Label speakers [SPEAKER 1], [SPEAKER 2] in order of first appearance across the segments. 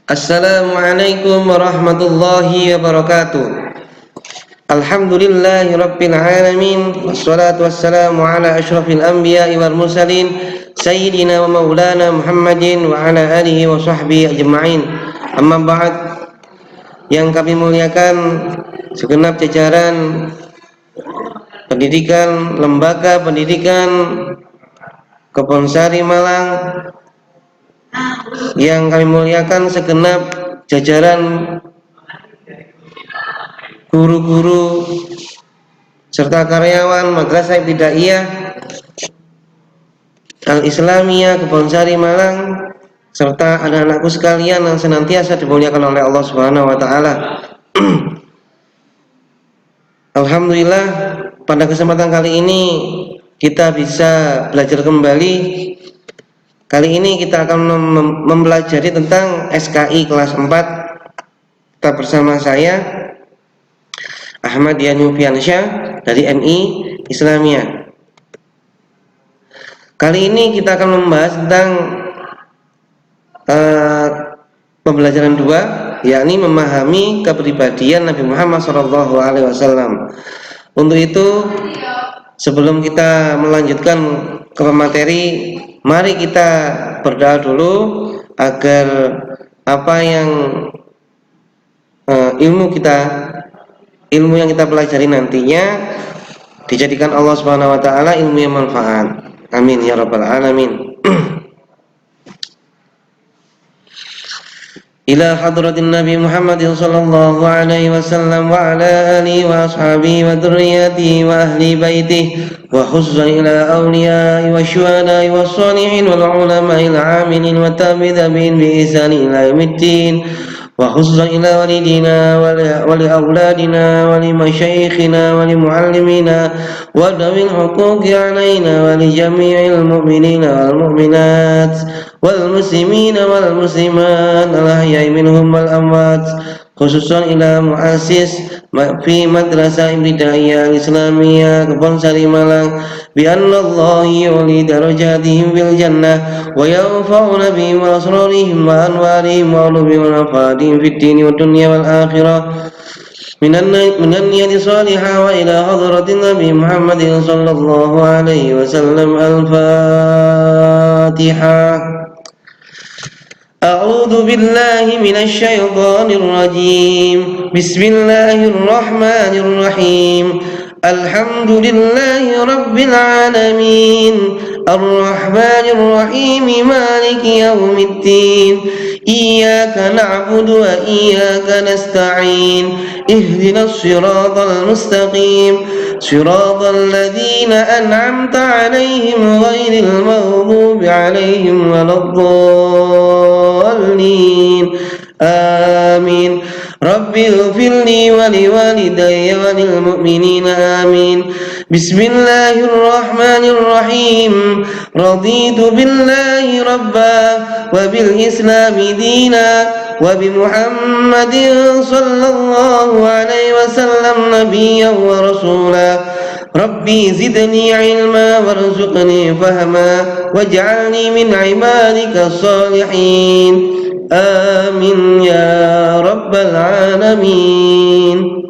[SPEAKER 1] Assalamualaikum warahmatullahi wabarakatuh. Alhamdulillahi rabbil alamin. Wassalatu wassalamu ala asyrafil anbiya'i wal mursalin Sayyidina wa maulana Muhammadin wa ala alihi wa sahbihi ajma'in. Amma ba'd. Yang kami muliakan segenap jajaran pendidikan, lembaga pendidikan Kebonsari Malang, yang kami muliakan segenap jajaran guru-guru serta karyawan Madrasah Ibtidaiyah Al-Islamiyah Kebonsari Malang, serta anak-anakku sekalian yang senantiasa dimuliakan oleh Allah Subhanahu wa taala. Alhamdulillah, pada kesempatan kali ini kita bisa belajar kembali. Kali ini kita akan mempelajari tentang SKI kelas 4. Kita bersama saya Ahmad Yanufiansyah dari MI Islamiyah. Kali ini kita akan membahas tentang pembelajaran 2, yakni memahami kepribadian Nabi Muhammad SAW. Untuk itu, sebelum kita melanjutkan ke materi, mari kita berdoa dulu agar apa yang ilmu yang kita pelajari nantinya dijadikan Allah Subhanahu wa taala ilmu yang manfaat. Amin ya rabbal alamin. Ila hadratin Nabi Muhammad sallallahu alaihi wasallam wa ala alihi wa ashabihi wa dzurriyyatihi wa ahli baitihi wa khussan ila awliya'i wa syuhada'i wa shalihin wal ulama'il 'amilin wa tabi'in bi ihsan ila yaumiddin. وخصوصا إلى والدينا ولأولادنا ولمشايخنا ولمعلمينا وذوي الحقوق علينا ولجميع المؤمنين والمؤمنات والمسلمين والمسلمات الأحياء منهم والأموات خصوصا إلى مؤسس في مدرسة ابتدائية إسلامية Kebonsari Malang بأن الله يعلي درجاتهم في الجنة وينفعنا بهم وأسرارهم وأنوارهم وعلومهم ونفعاتهم في الدين والدنيا والآخرة من النية الصالحة وإلى حضرة النبي محمد صلى الله عليه وسلم. الفاتحة. أعوذ بالله من الشيطان الرجيم. بسم الله الرحمن الرحيم. الحمد لله رب العالمين الرحمن الرحيم مالك يوم الدين إياك نعبد وإياك نستعين اهدنا الصراط المستقيم صراط الذين أنعمت عليهم غير المغضوب عليهم ولا الضالين آمين. رب اغفر لي ولوالدي وللمؤمنين آمين. بسم الله الرحمن الرحيم. رضيت بالله ربا وبالإسلام دينا وبمحمد صلى الله عليه وسلم نبيا ورسولا. ربي زدني علما وارزقني فهما واجعلني من عبادك الصالحين. Amin ya rabbal alamin.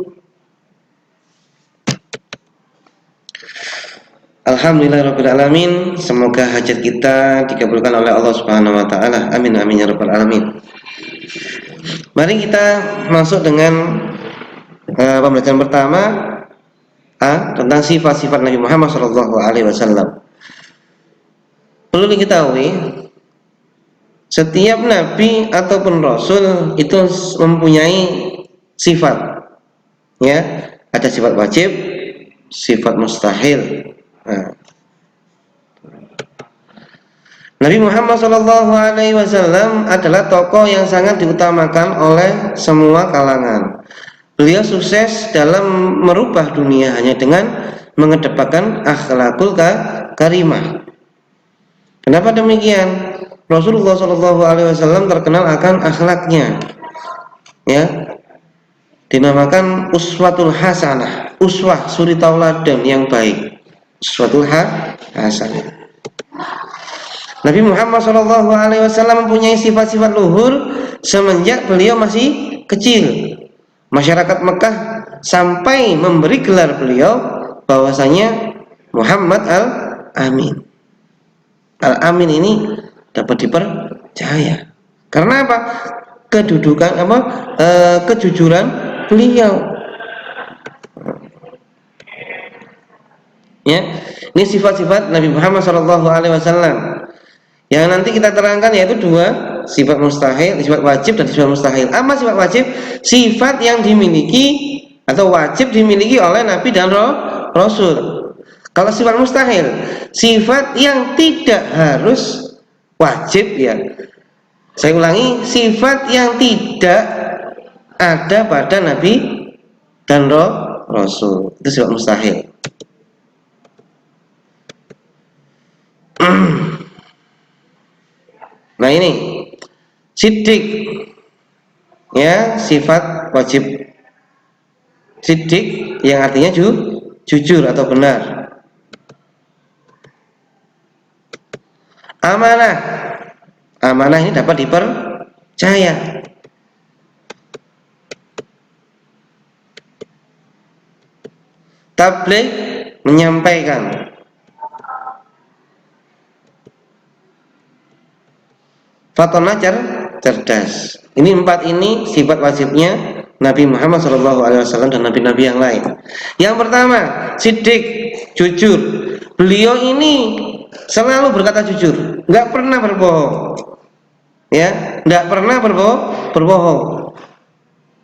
[SPEAKER 1] Alhamdulillahirabbil alamin. Semoga hajat kita dikabulkan oleh Allah Subhanahu wa taala. Amin amin ya rabbal alamin. Mari kita masuk dengan pembelajaran pertama tentang sifat-sifat Nabi Muhammad sallallahu alaihi wasallam. Perlu diketahui, setiap nabi ataupun rasul itu mempunyai sifat, ya. Ada sifat wajib, sifat mustahil. Nabi Muhammad SAW adalah tokoh yang sangat diutamakan oleh semua kalangan. Beliau sukses dalam merubah dunia hanya dengan mengedepankan akhlakul karimah. Kenapa demikian? Rasulullah SAW terkenal akan akhlaknya, ya, dinamakan uswatul hasanah, uswah suri tauladan yang baik, uswatul hasanah. Nabi Muhammad SAW mempunyai sifat-sifat luhur semenjak beliau masih kecil. Masyarakat Mekah sampai memberi gelar beliau bahwasanya Muhammad Al-Amin. Al-Amin ini dapat dipercaya. Karena apa? Kejujuran beliau. Ya, ini sifat-sifat Nabi Muhammad SAW yang nanti kita terangkan, yaitu dua sifat mustahil, sifat wajib dan sifat mustahil. Apa sifat wajib? Sifat yang dimiliki atau wajib dimiliki oleh Nabi dan Rasul. Kalau sifat mustahil, sifat yang tidak harus wajib, ya. Saya ulangi, sifat yang tidak ada pada Nabi dan Rasul, itu sifat mustahil. Nah ini siddiq, ya, sifat wajib. Siddiq yang artinya jujur atau benar. Amanah, amanah ini dapat dipercaya. Tabligh, menyampaikan. Fatonah, cerdas. Ini empat ini sifat wajibnya Nabi Muhammad SAW dan nabi-nabi yang lain. Yang pertama, siddiq, jujur. Beliau ini selalu berkata jujur, nggak pernah berbohong. Ya, nggak pernah berbohong.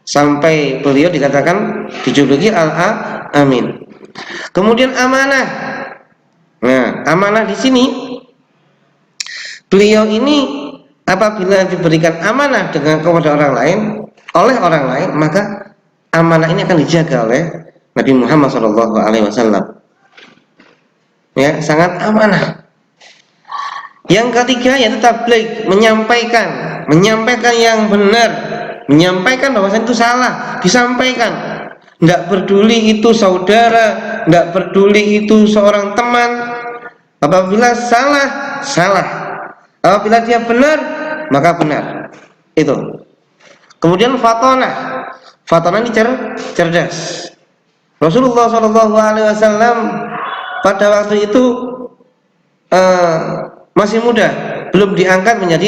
[SPEAKER 1] Sampai beliau dikatakan, dijuluki Al-Amin. Kemudian amanah. Nah, amanah di sini, beliau ini apabila diberikan amanah kepada orang lain, oleh orang lain, maka amanah ini akan dijaga oleh Nabi Muhammad SAW. Ya, sangat amanah. Yang ketiga yaitu tabligh, menyampaikan yang benar, menyampaikan bahwasanya itu salah, disampaikan. Tidak peduli itu saudara, tidak peduli itu seorang teman. Apabila salah, salah. Apabila dia benar, maka benar. Itu. Kemudian fatonah ini cerdas. Rasulullah SAW pada waktu itu masih muda, belum diangkat menjadi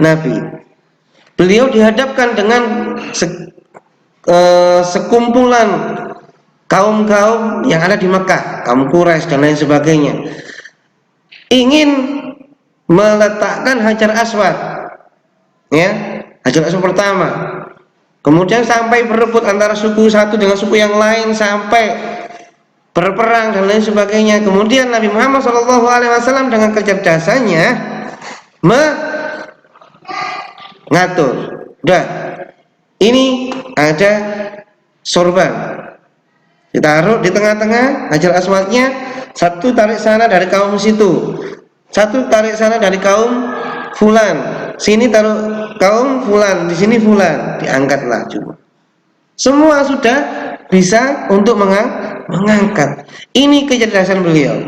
[SPEAKER 1] nabi. Beliau dihadapkan dengan sekumpulan kaum-kaum yang ada di Mekah, kaum Quraisy dan lain sebagainya, ingin meletakkan Hajar Aswad, ya, Hajar Aswad pertama. Kemudian sampai berebut antara suku satu dengan suku yang lain, sampai berperang dan lain sebagainya. Kemudian Nabi Muhammad SAW dengan kecerdasannya mengatur. Udah, ini ada sorban, ditaruh di tengah-tengah Hajar Aswadnya. Satu tarik sana dari kaum situ, satu tarik sana dari kaum fulan, sini taruh kaum fulan, di sini fulan, diangkatlah cuma. Semua sudah bisa untuk mengangkat. Ini kecerdasan beliau.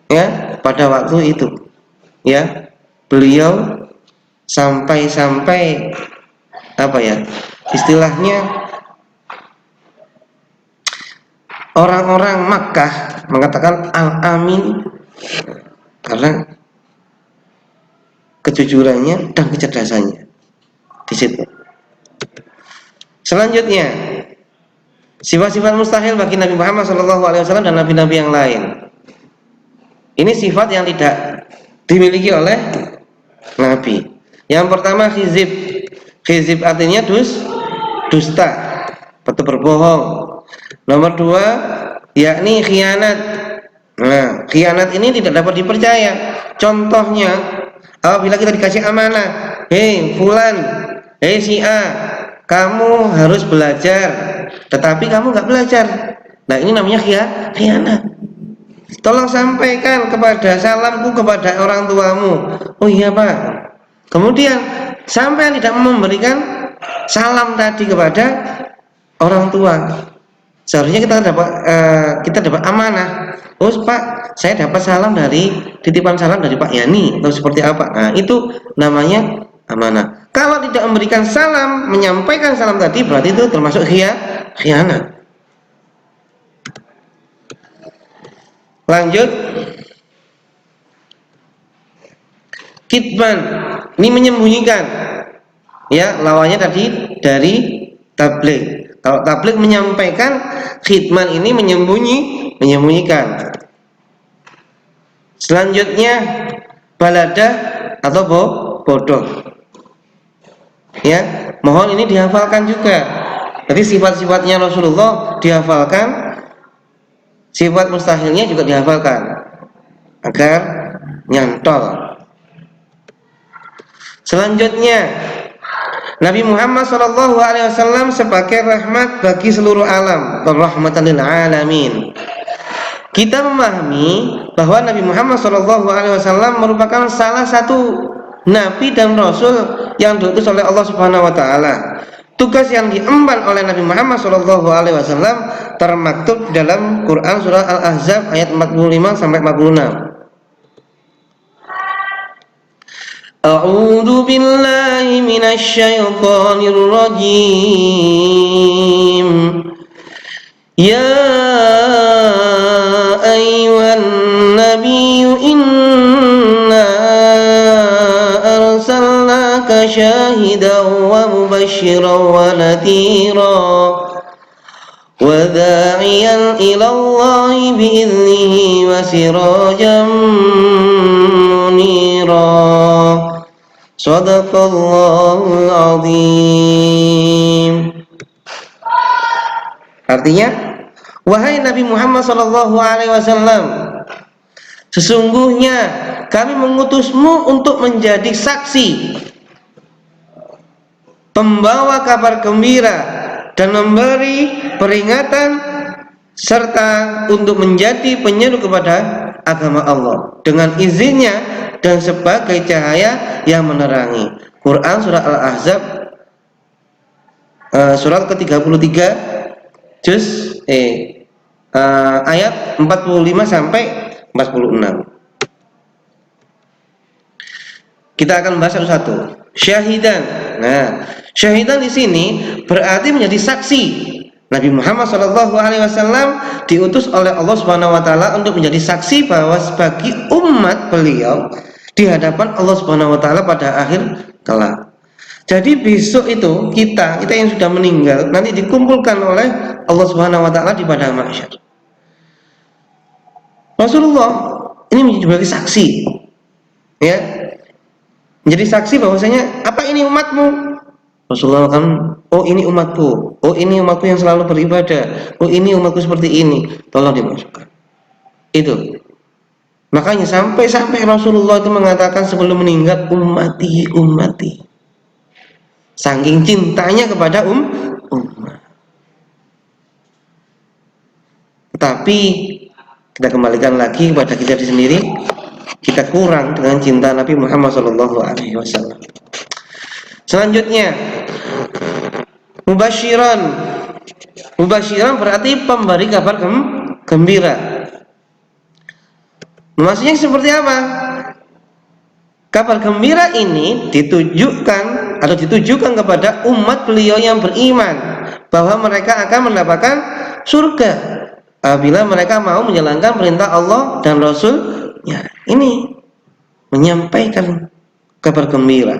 [SPEAKER 1] Ya, pada waktu itu. Ya, beliau sampai apa ya? Istilahnya orang-orang Makkah mengatakan Al-Amin karena kejujurannya dan kecerdasannya di situ. Selanjutnya, sifat-sifat mustahil bagi Nabi Muhammad SAW dan nabi-nabi yang lain. Ini sifat yang tidak dimiliki oleh Nabi. Yang pertama khizib. Khizib artinya dusta, atau berbohong. Nomor dua, yakni khianat. Nah, khianat ini tidak dapat dipercaya. Contohnya, apabila kita dikasih amanah, hei fulan, hei si A, kamu harus belajar, tetapi kamu nggak belajar. Nah, ini namanya khianat. Tolong sampaikan salamku kepada orang tuamu. Oh iya Pak. Kemudian sampai tidak memberikan salam tadi kepada orang tua. Seharusnya kita dapat amanah. Oh Pak, saya dapat titipan salam dari Pak Yani atau seperti apa. Nah, itu namanya amanah. Kalau tidak memberikan salam, menyampaikan salam tadi, berarti itu termasuk khianat. Lanjut, kitman, ini menyembunyikan. Ya, lawannya tadi dari tabligh. Kalau tabligh menyampaikan, kitman ini menyembunyikan. Selanjutnya, balada atau bodoh. Ya, mohon ini dihafalkan juga. Jadi sifat-sifatnya Rasulullah dihafalkan, sifat mustahilnya juga dihafalkan agar nyantol. Selanjutnya, Nabi Muhammad SAW sebagai rahmat bagi seluruh alam, rahmatan lil alamin. Kita memahami bahwa Nabi Muhammad SAW merupakan salah satu nabi dan rasul yang diutus oleh Allah Subhanahu wa taala. Tugas yang diemban oleh Nabi Muhammad SAW termaktub dalam Quran surah Al-Ahzab ayat 45 sampai 46. A'udzu billahi minasy syaithanir rajim. Ya ayyuhan nabiyyu inna arsalnaka syahidan wa mubasysyiran wa nadhira wa da'iyan ila Allahi bi'idnihi wa sirajan munira. Shadaqallahul azim. Artinya, wahai Nabi Muhammad SAW, sesungguhnya kami mengutusmu untuk menjadi saksi, pembawa kabar gembira dan memberi peringatan, serta untuk menjadi penyeru kepada agama Allah dengan izinnya dan sebagai cahaya yang menerangi. Quran surah Al-Ahzab surat ke-33 juz ayat 45 sampai 46. Kita akan bahas satu-satu. Syahidan. Nah, syahidan di sini berarti menjadi saksi. Nabi Muhammad SAW diutus oleh Allah Subhanahu wa taala untuk menjadi saksi bahwa sebagai umat beliau di hadapan Allah Subhanahu wa taala pada akhir kelak. Jadi besok itu kita yang sudah meninggal nanti dikumpulkan oleh Allah Subhanahu wa taala di padang mahsyar. Rasulullah ini menjadi sebagai saksi. Ya. Menjadi saksi bahwasanya apa ini umatmu? Rasulullah kan, oh ini umatku, oh ini umatku yang selalu beribadah, oh ini umatku seperti ini, tolong dimasukkan. Itu. Makanya sampai Rasulullah itu mengatakan sebelum meninggal, ummati, ummati. Saking cintanya kepada umat. Tapi kita kembalikan lagi kepada kita sendiri, kita kurang dengan cinta Nabi Muhammad SAW. Selanjutnya, mubasyiran. Mubasyiran berarti pemberi kabar gembira. Maksudnya seperti apa? Kabar gembira ini ditujukan kepada umat beliau yang beriman bahwa mereka akan mendapatkan surga apabila mereka mau menjalankan perintah Allah dan Rasul-Nya. Ini menyampaikan kabar gembira.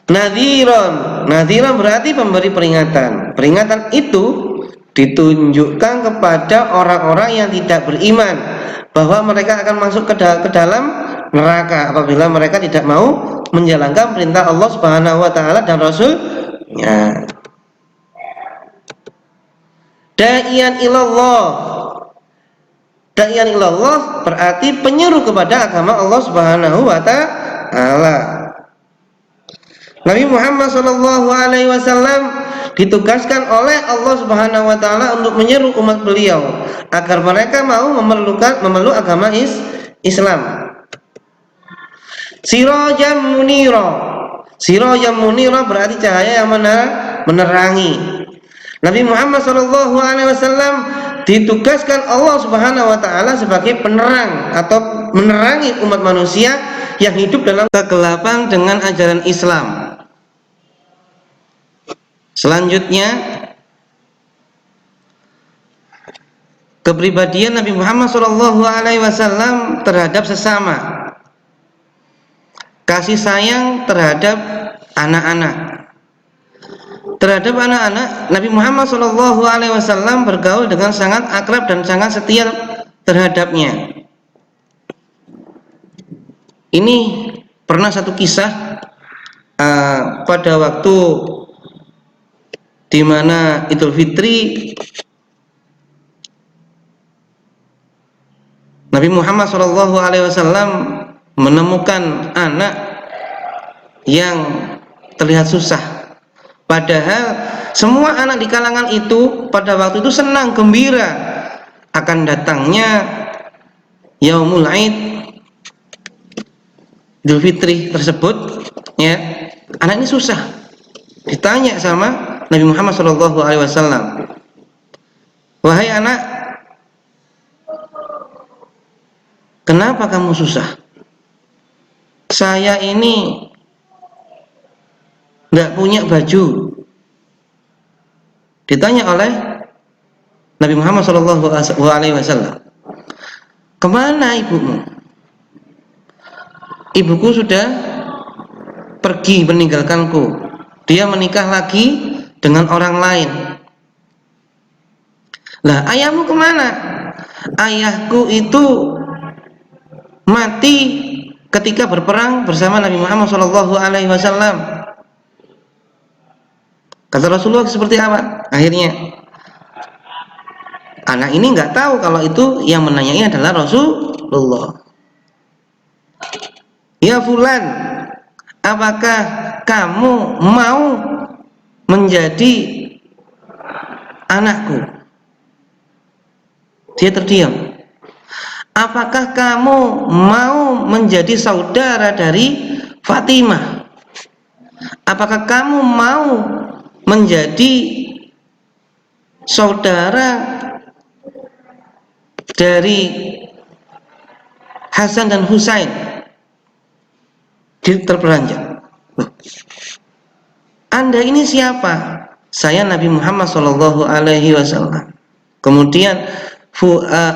[SPEAKER 1] Nadhiran berarti pemberi peringatan. Peringatan itu ditunjukkan kepada orang-orang yang tidak beriman bahwa mereka akan masuk ke dalam neraka apabila mereka tidak mau menjalankan perintah Allah Subhanahu wa taala dan Rasul-Nya. Da'iyan ilallah. Da'iyan ilallah berarti penyeru kepada agama Allah Subhanahu wa taala. Nabi Muhammad SAW ditugaskan oleh Allah Subhanahu wa taala untuk menyeru umat beliau agar mereka mau memeluk agama Islam. Sirajan munira. Sirajan munira berarti cahaya yang menerangi. Nabi Muhammad SAW ditugaskan Allah Subhanahu wa taala sebagai penerang atau menerangi umat manusia yang hidup dalam kegelapan dengan ajaran Islam. Selanjutnya, kepribadian Nabi Muhammad SAW terhadap sesama, kasih sayang terhadap anak-anak. Terhadap anak-anak, Nabi Muhammad SAW bergaul dengan sangat akrab dan sangat setia terhadapnya. Ini pernah satu kisah pada waktu di mana Idul Fitri, Nabi Muhammad SAW menemukan anak yang terlihat susah. Padahal semua anak di kalangan itu pada waktu itu senang, gembira akan datangnya Yaumul Aid, Idul Fitri tersebut, ya. Anak ini susah. Ditanya sama Nabi Muhammad SAW, "Wahai anak, kenapa kamu susah? Saya ini nggak punya baju." Ditanya oleh Nabi Muhammad SAW, "Kemana ibumu?" "Ibuku sudah pergi meninggalkanku. Dia menikah lagi dengan orang lain." "Lah, ayahmu kemana?" "Ayahku itu mati ketika berperang bersama Nabi Muhammad SAW." Kata Rasulullah, seperti apa? Akhirnya anak ini nggak tahu kalau itu yang menanyai adalah Rasulullah. "Ya fulan, apakah kamu mau menjadi anakku?" Dia terdiam. "Apakah kamu mau menjadi saudara dari Fatimah? Apakah kamu mau menjadi saudara dari Hasan dan Husain?" Dia terperanjat. "Anda ini siapa?" "Saya Nabi Muhammad SAW." Kemudian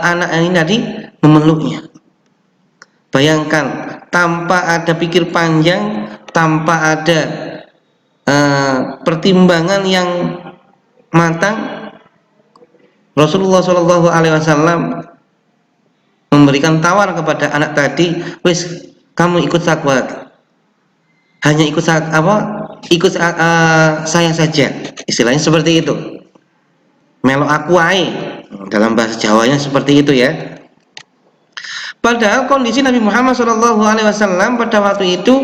[SPEAKER 1] anak ini tadi memeluknya. Bayangkan, tanpa ada pikir panjang, tanpa ada pertimbangan yang matang, Rasulullah SAW memberikan tawar kepada anak tadi, "Wis, kamu ikut sahabat, hanya ikut saya saja." Istilahnya seperti itu, melo aku ae, dalam bahasa Jawanya seperti itu, ya. Padahal kondisi Nabi Muhammad SAW pada waktu itu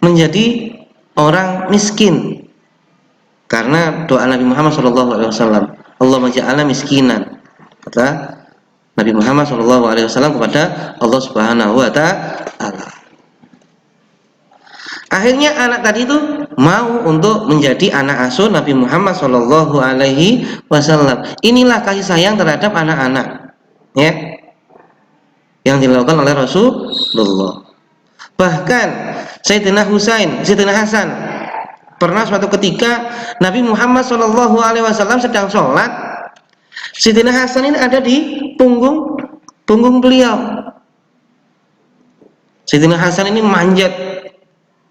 [SPEAKER 1] menjadi orang miskin, karena doa Nabi Muhammad SAW, "Allahumma ja'alna miskinan," kata Nabi Muhammad SAW kepada Allah Subhanahu wa Ta'ala. Akhirnya anak tadi itu mau untuk menjadi anak asuh Nabi Muhammad SAW. Inilah kasih sayang terhadap anak-anak, ya, yang dilakukan oleh Rasulullah. Bahkan Sayyidina Hasan, pernah suatu ketika Nabi Muhammad SAW sedang sholat, Sayyidina Hasan ini ada di punggung beliau. Sayyidina Hasan ini manjat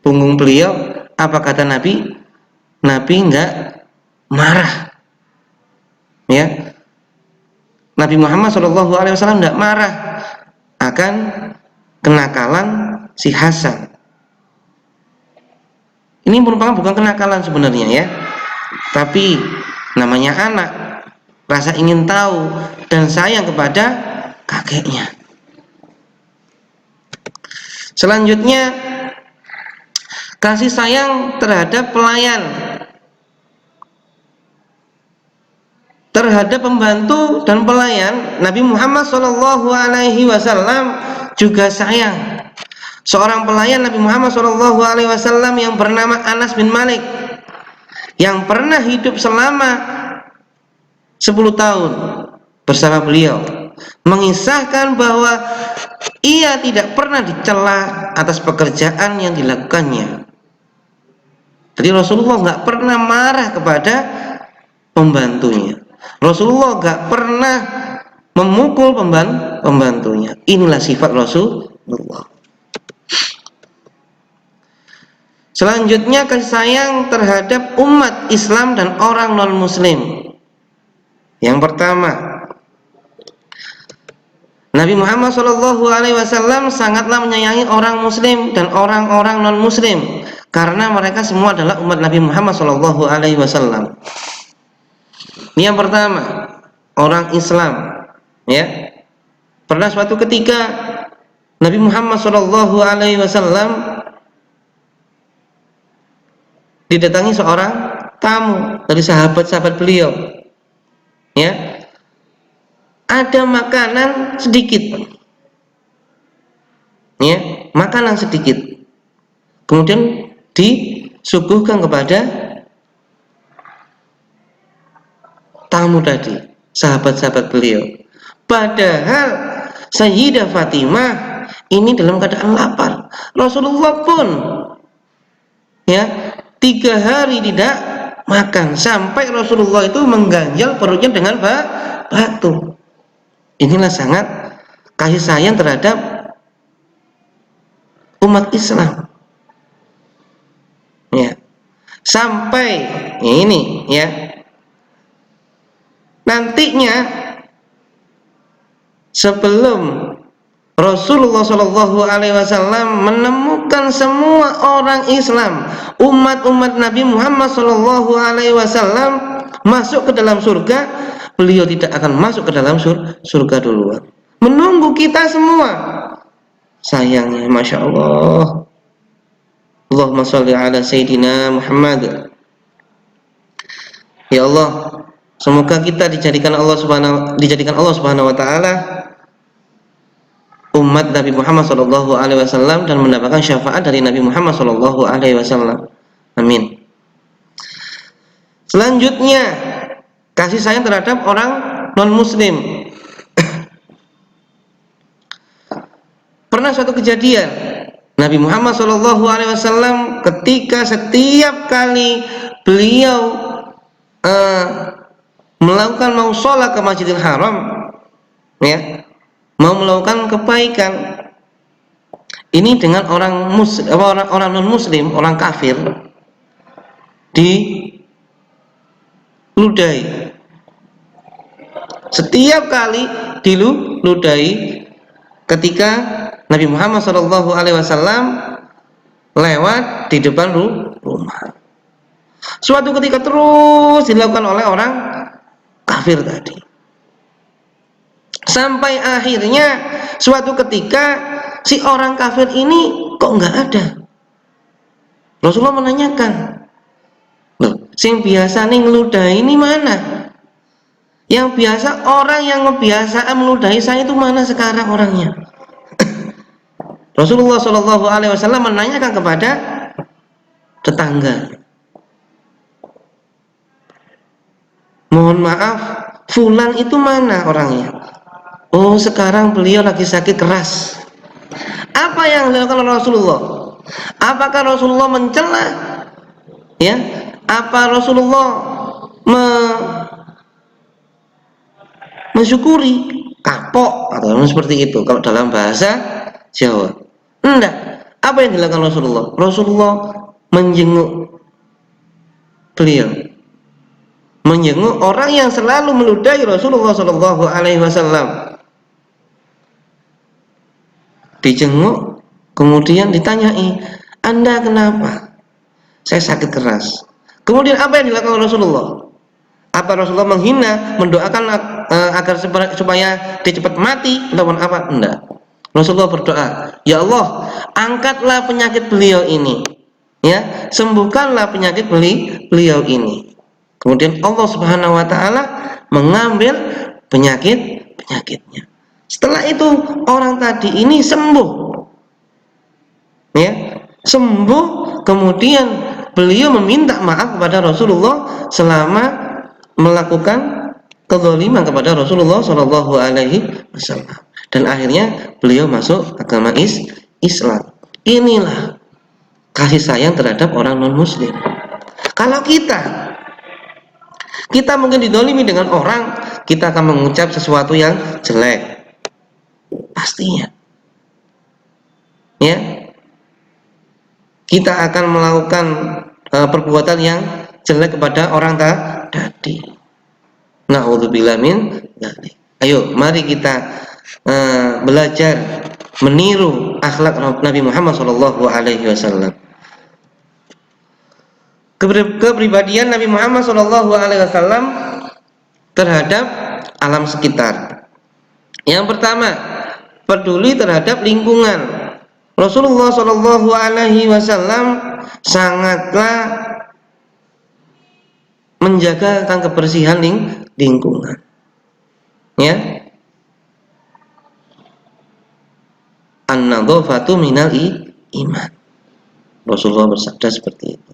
[SPEAKER 1] punggung beliau. Apa kata Nabi? Nabi enggak marah, ya. Nabi Muhammad SAW enggak marah akan kenakalan si Hasan. Ini merupakan bukan kenakalan sebenarnya, ya, tapi namanya anak, rasa ingin tahu dan sayang kepada kakeknya. Selanjutnya, kasih sayang terhadap pelayan, terhadap pembantu dan pelayan. Nabi Muhammad SAW juga sayang. Seorang pelayan Nabi Muhammad SAW yang bernama Anas bin Malik, yang pernah hidup selama 10 tahun bersama beliau. mengisahkan bahwa ia tidak pernah dicela atas pekerjaan yang dilakukannya. Jadi Rasulullah nggak pernah marah kepada pembantunya. Rasulullah nggak pernah memukul pembantunya. Inilah sifat Rasulullah. Selanjutnya kasih sayang terhadap umat Islam dan orang non-Muslim. Yang pertama, Nabi Muhammad SAW sangatlah menyayangi orang Muslim dan orang-orang non-Muslim karena mereka semua adalah umat Nabi Muhammad SAW. Ini yang pertama, orang Islam. Ya, pernah suatu ketika Nabi Muhammad SAW didatangi seorang tamu dari sahabat-sahabat beliau. Ya, ada makanan sedikit. Ya, makanan sedikit. Kemudian disuguhkan kepada tamu tadi, sahabat-sahabat beliau. Padahal Sayyidah Fatimah ini dalam keadaan lapar. Rasulullah pun ya 3 hari tidak makan sampai Rasulullah itu mengganjal perutnya dengan batu. Inilah sangat kasih sayang terhadap umat Islam. Ya. Sampai ya ini ya. Nantinya sebelum Rasulullah SAW menemukan semua orang Islam, umat-umat Nabi Muhammad SAW masuk ke dalam surga, beliau tidak akan masuk ke dalam surga duluan, menunggu kita semua. Sayangnya, masya Allah. Allahumma sholli ala Sayyidina Muhammad. Ya Allah, semoga kita dijadikan Allah Subhanahu Wa Taala umat Nabi Muhammad SAW dan mendapatkan syafaat dari Nabi Muhammad SAW. Amin. Selanjutnya, kasih sayang terhadap orang non-Muslim. Pernah suatu kejadian Nabi Muhammad SAW ketika setiap kali beliau melakukan mau sholat ke Masjidil Haram, ya, mau melakukan kebaikan ini dengan orang non Muslim, orang kafir, diludahi. Setiap kali diludahi ketika Nabi Muhammad SAW lewat di depan rumah. Suatu ketika terus dilakukan oleh orang kafir tadi. Sampai akhirnya suatu ketika si orang kafir ini kok nggak ada. Rasulullah menanyakan, loh, sing biasa nih ngeludahi ini mana? Yang biasa, orang yang ngebiasaan meludahi saya itu mana sekarang orangnya? Rasulullah SAW menanyakan kepada tetangga, mohon maaf, fulan itu mana orangnya? Oh, sekarang beliau lagi sakit keras. Apa yang dilakukan oleh Rasulullah? Apakah Rasulullah mencela? Ya, apa Rasulullah mensyukuri? Kapok atau seperti itu kalau dalam bahasa Jawa. Enggak. Apa yang dilakukan Rasulullah? Rasulullah menjenguk beliau, menjenguk orang yang selalu meludahi Rasulullah SAW. Dijenguk, kemudian ditanyai, Anda kenapa? Saya sakit keras. Kemudian apa yang dilakukan Rasulullah? Apa Rasulullah menghina, mendoakan agar supaya dia cepat mati ataupun apa? Enggak. Rasulullah berdoa, ya Allah, angkatlah penyakit beliau ini, ya, sembuhkanlah penyakit beliau ini. Kemudian Allah Subhanahu Wa Taala mengambil penyakitnya. Setelah itu orang tadi ini sembuh, ya, sembuh. Kemudian beliau meminta maaf kepada Rasulullah selama melakukan kezaliman kepada Rasulullah Shallallahu Alaihi Wasallam, dan akhirnya beliau masuk agama Islam. Inilah kasih sayang terhadap orang non Muslim. Kalau kita mungkin didolimi dengan orang, kita akan mengucap sesuatu yang jelek, pastinya, ya. Kita akan melakukan perbuatan yang jelek kepada orang tadi. Na'udzubillah min dzalik. Ayo, mari kita belajar meniru akhlak Nabi Muhammad Shallallahu Alaihi Wasallam. Kepribadian Nabi Muhammad Shallallahu Alaihi Wasallam terhadap alam sekitar. Yang pertama, peduli terhadap lingkungan. Rasulullah Shallallahu Alaihi Wasallam sangatlah menjaga tentang kebersihan lingkungan. Ya, an-nadzafatu minal iman. Rasulullah bersabda seperti itu.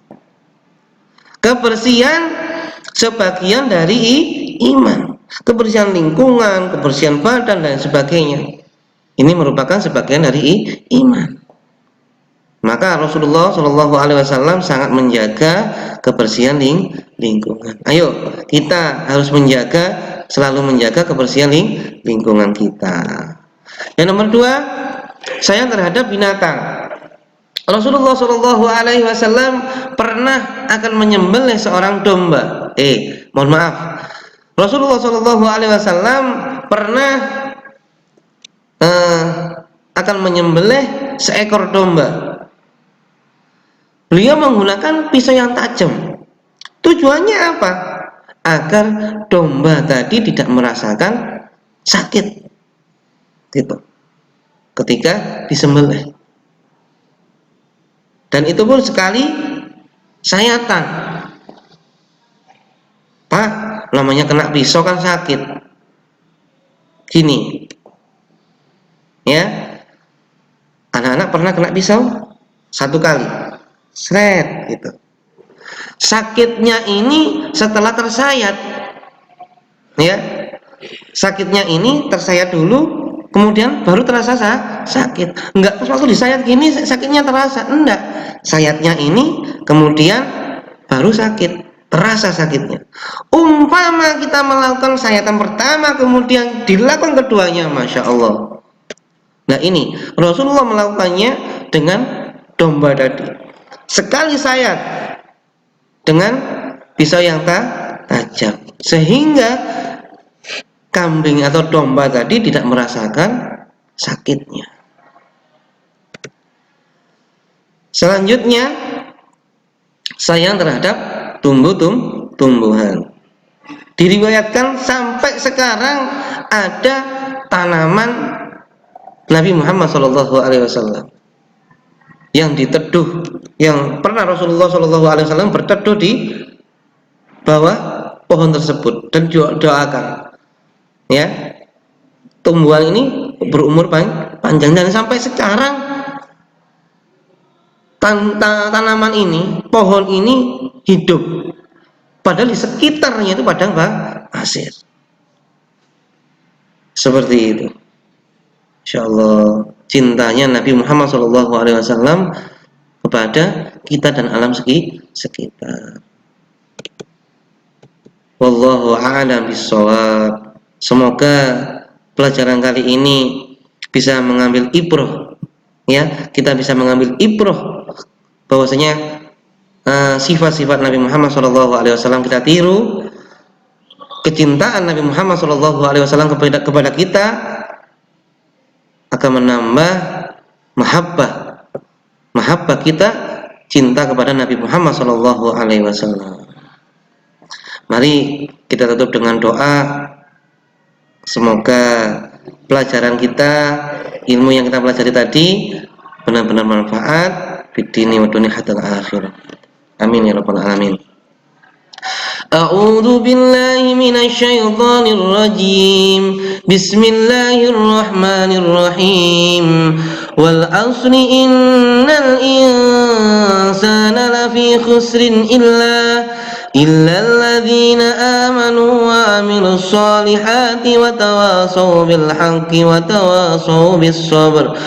[SPEAKER 1] Kebersihan sebagian dari iman. Kebersihan lingkungan, kebersihan badan dan sebagainya, ini merupakan sebagian dari iman. Maka Rasulullah Shallallahu Alaihi Wasallam sangat menjaga kebersihan lingkungan. Ayo, kita harus selalu menjaga kebersihan lingkungan kita. Yang nomor dua, sayang terhadap binatang. Rasulullah Shallallahu Alaihi Wasallam pernah akan menyembelih seorang domba. Mohon maaf, Rasulullah Shallallahu Alaihi Wasallam pernah akan menyembelih seekor domba. Beliau menggunakan pisau yang tajam. Tujuannya apa? Agar domba tadi tidak merasakan sakit, gitu, ketika disembelih. Dan itu pun sekali sayatan. Pak, namanya kena pisau kan sakit. Gini, ya, anak-anak pernah kena pisau satu kali, seret, gitu. Sakitnya ini setelah tersayat, ya, sakitnya ini tersayat dulu, kemudian baru terasa sakit. Enggak terus waktu disayat gini sakitnya terasa, enggak. Sayatnya ini kemudian baru terasa sakitnya. Umpama kita melakukan sayatan pertama kemudian dilakukan keduanya, masya Allah. Nah, ini Rasulullah melakukannya dengan domba tadi. Sekali sayat dengan pisau yang tajam, sehingga kambing atau domba tadi tidak merasakan sakitnya. Selanjutnya, sayang terhadap tumbuhan. Diriwayatkan sampai sekarang ada tanaman Nabi Muhammad SAW yang diteduh, yang pernah Rasulullah SAW berteduh di bawah pohon tersebut dan doakan, ya, tumbuhan ini berumur panjang, dan sampai sekarang tanaman ini, pohon ini hidup, padahal di sekitarnya itu padang pasir. Seperti itu. Insyaallah cintanya Nabi Muhammad SAW kepada kita dan alam sekitar. Wallahu a'lam bishawab. Semoga pelajaran kali ini bisa mengambil ibrah, ya, kita bisa mengambil ibrah bahwasanya sifat-sifat Nabi Muhammad SAW kita tiru. Kecintaan Nabi Muhammad SAW kepada kita akan menambah mahabbah kita, cinta kepada Nabi Muhammad SAW. Mari kita tutup dengan doa. Semoga pelajaran kita, ilmu yang kita pelajari tadi benar-benar manfaat di dini wa dunya hatta akhir. Amin ya rabbal alamin. A'udzu billahi minasy syaithanir rajim. Bismillahirrahmanirrahim. والعصر إن الإنسان لفي خسر إلا الذين آمنوا وعملوا الصالحات وتواصوا بالحق وتواصوا بالصبر